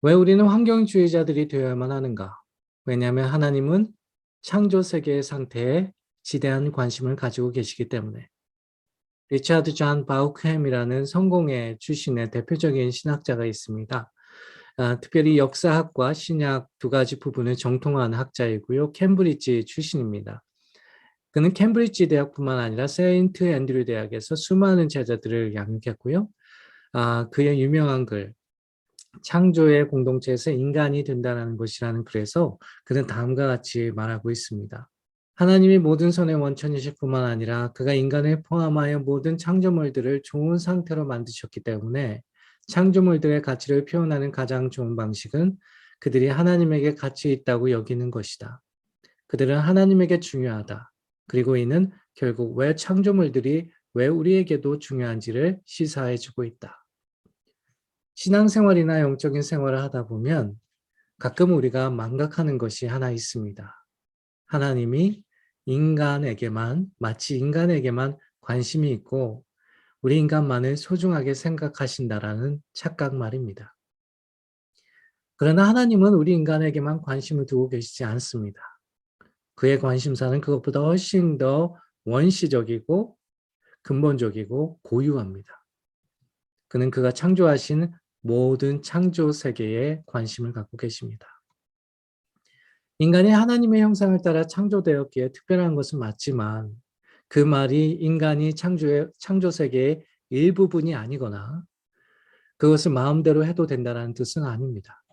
왜 우리는 환경주의자들이 되어야만 하는가? 왜냐하면 하나님은 창조 세계의 상태에 지대한 관심을 가지고 계시기 때문에. 리차드 존 바우크햄이라는 성공회 출신의 대표적인 신학자가 있습니다. 특별히 역사학과 신약 두 가지 부분을 정통한 학자이고요. 캠브리지 출신입니다. 그는 캠브리지 대학뿐만 아니라 세인트 앤드류 대학에서 수많은 제자들을 양육했고요. 그의 유명한 글, 창조의 공동체에서 인간이 된다는 것이라는 글에서 그는 다음과 같이 말하고 있습니다. 하나님이 모든 선의 원천이실 뿐만 아니라 그가 인간을 포함하여 모든 창조물들을 좋은 상태로 만드셨기 때문에 창조물들의 가치를 표현하는 가장 좋은 방식은 그들이 하나님에게 가치 있다고 여기는 것이다. 그들은 하나님에게 중요하다. 그리고 이는 결국 왜 창조물들이 왜 우리에게도 중요한지를 시사해주고 있다. 신앙생활이나 영적인 생활을 하다 보면 가끔 우리가 망각하는 것이 하나 있습니다. 하나님이 마치 인간에게만 관심이 있고 우리 인간만을 소중하게 생각하신다라는 착각 말입니다. 그러나 하나님은 우리 인간에게만 관심을 두고 계시지 않습니다. 그의 관심사는 그것보다 훨씬 더 원시적이고 근본적이고 고유합니다. 그는 그가 창조하신 모든 창조 세계에 관심을 갖고 계십니다. 인간이 하나님의 형상을 따라 창조되었기에 특별한 것은 맞지만 그 말이 인간이 창조 세계의 일부분이 아니거나 그것을 마음대로 해도 된다는 뜻은 아닙니다.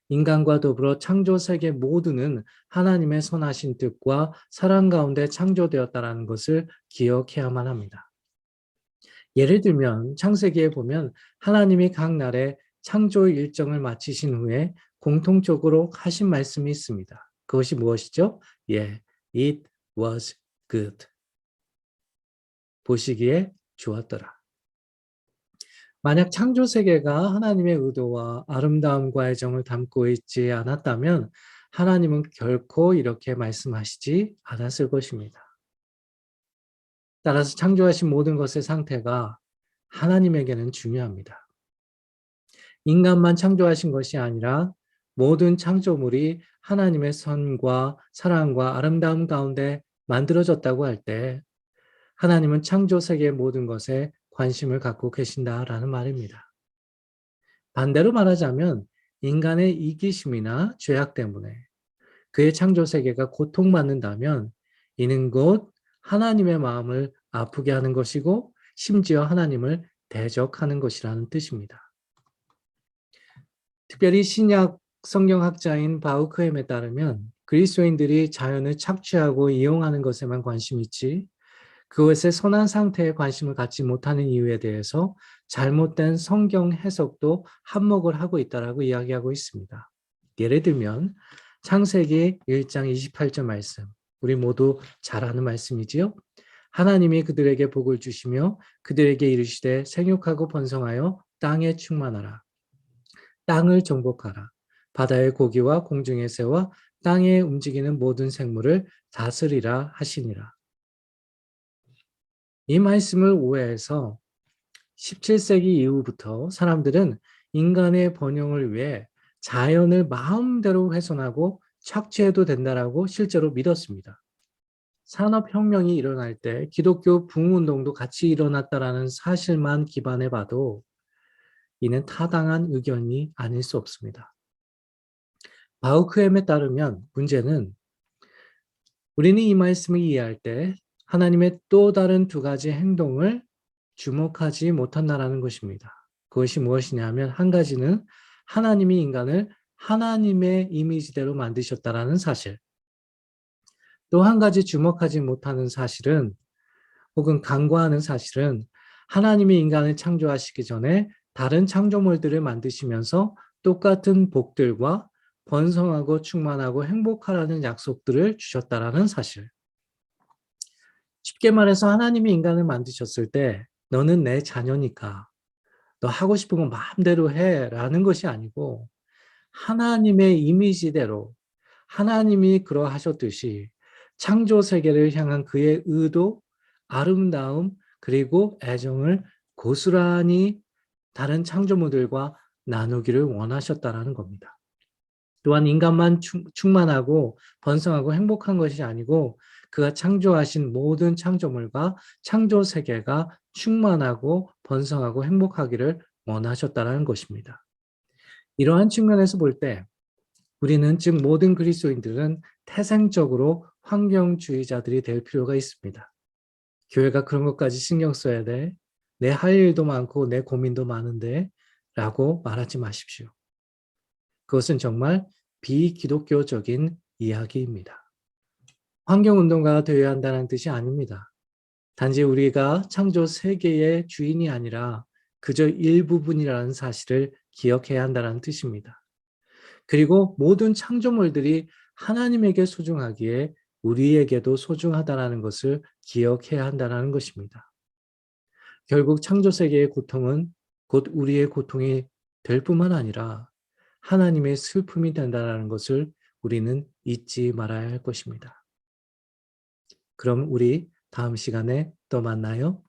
인간과 더불어 창조 세계 모두는 하나님의 선하신 뜻과 사랑 가운데 창조되었다는 것을 기억해야만 합니다. 예를 들면 창세기에 보면 하나님이 각 날에 창조 일정을 마치신 후에 공통적으로 하신 말씀이 있습니다. 그것이 무엇이죠? it was good. 보시기에 좋았더라. 만약 창조 세계가 하나님의 의도와 아름다움과 애정을 담고 있지 않았다면 하나님은 결코 이렇게 말씀하시지 않았을 것입니다. 따라서 창조하신 모든 것의 상태가 하나님에게는 중요합니다. 인간만 창조하신 것이 아니라 모든 창조물이 하나님의 선과 사랑과 아름다움 가운데 만들어졌다고 할 때 하나님은 창조 세계의 모든 것에 관심을 갖고 계신다라는 말입니다. 반대로 말하자면 인간의 이기심이나 죄악 때문에 그의 창조 세계가 고통받는다면 이는 곧 하나님의 마음을 아프게 하는 것이고 심지어 하나님을 대적하는 것이라는 뜻입니다. 특별히 신약 성경학자인 바우크햄에 따르면 그리스도인들이 자연을 착취하고 이용하는 것에만 관심이 있지 그것의 선한 상태에 관심을 갖지 못하는 이유에 대해서 잘못된 성경 해석도 한몫을 하고 있다고 이야기하고 있습니다. 예를 들면 창세기 1장 28절 말씀, 우리 모두 잘 아는 말씀이지요. 하나님이 그들에게 복을 주시며 그들에게 이르시되 생육하고 번성하여 땅에 충만하라. 땅을 정복하라. 바다의 고기와 공중의 새와 땅에 움직이는 모든 생물을 다스리라 하시니라. 이 말씀을 오해해서 17세기 이후부터 사람들은 인간의 번영을 위해 자연을 마음대로 훼손하고 착취해도 된다라고 실제로 믿었습니다. 산업혁명이 일어날 때 기독교 붕운동도 같이 일어났다라는 사실만 기반해 봐도 이는 타당한 의견이 아닐 수 없습니다. 바우크햄에 따르면 문제는 우리는 이 말씀을 이해할 때 하나님의 또 다른 두 가지 행동을 주목하지 못한다라는 것입니다. 그것이 무엇이냐면 한 가지는 하나님이 인간을 하나님의 이미지대로 만드셨다라는 사실. 또 한 가지 주목하지 못하는 사실은 혹은 간과하는 사실은 하나님이 인간을 창조하시기 전에 다른 창조물들을 만드시면서 똑같은 복들과 번성하고 충만하고 행복하라는 약속들을 주셨다라는 사실. 쉽게 말해서 하나님이 인간을 만드셨을 때 너는 내 자녀니까 너 하고 싶은 거 마음대로 해라는 것이 아니고 하나님의 이미지대로 하나님이 그러하셨듯이 창조 세계를 향한 그의 의도, 아름다움, 그리고 애정을 고스란히 다른 창조물들과 나누기를 원하셨다라는 겁니다. 또한 인간만 충만하고 번성하고 행복한 것이 아니고 그가 창조하신 모든 창조물과 창조 세계가 충만하고 번성하고 행복하기를 원하셨다라는 것입니다. 이러한 측면에서 볼 때 우리는 즉 모든 그리스도인들은 태생적으로 환경주의자들이 될 필요가 있습니다. 교회가 그런 것까지 신경 써야 돼. 내 할 일도 많고 내 고민도 많은데 라고 말하지 마십시오. 그것은 정말 비기독교적인 이야기입니다. 환경운동가가 되어야 한다는 뜻이 아닙니다. 단지 우리가 창조 세계의 주인이 아니라 그저 일부분이라는 사실을 기억해야 한다는 뜻입니다. 그리고 모든 창조물들이 하나님에게 소중하기에 우리에게도 소중하다는 것을 기억해야 한다는 것입니다. 결국 창조 세계의 고통은 곧 우리의 고통이 될 뿐만 아니라 하나님의 슬픔이 된다는 것을 우리는 잊지 말아야 할 것입니다. 그럼 우리 다음 시간에 또 만나요.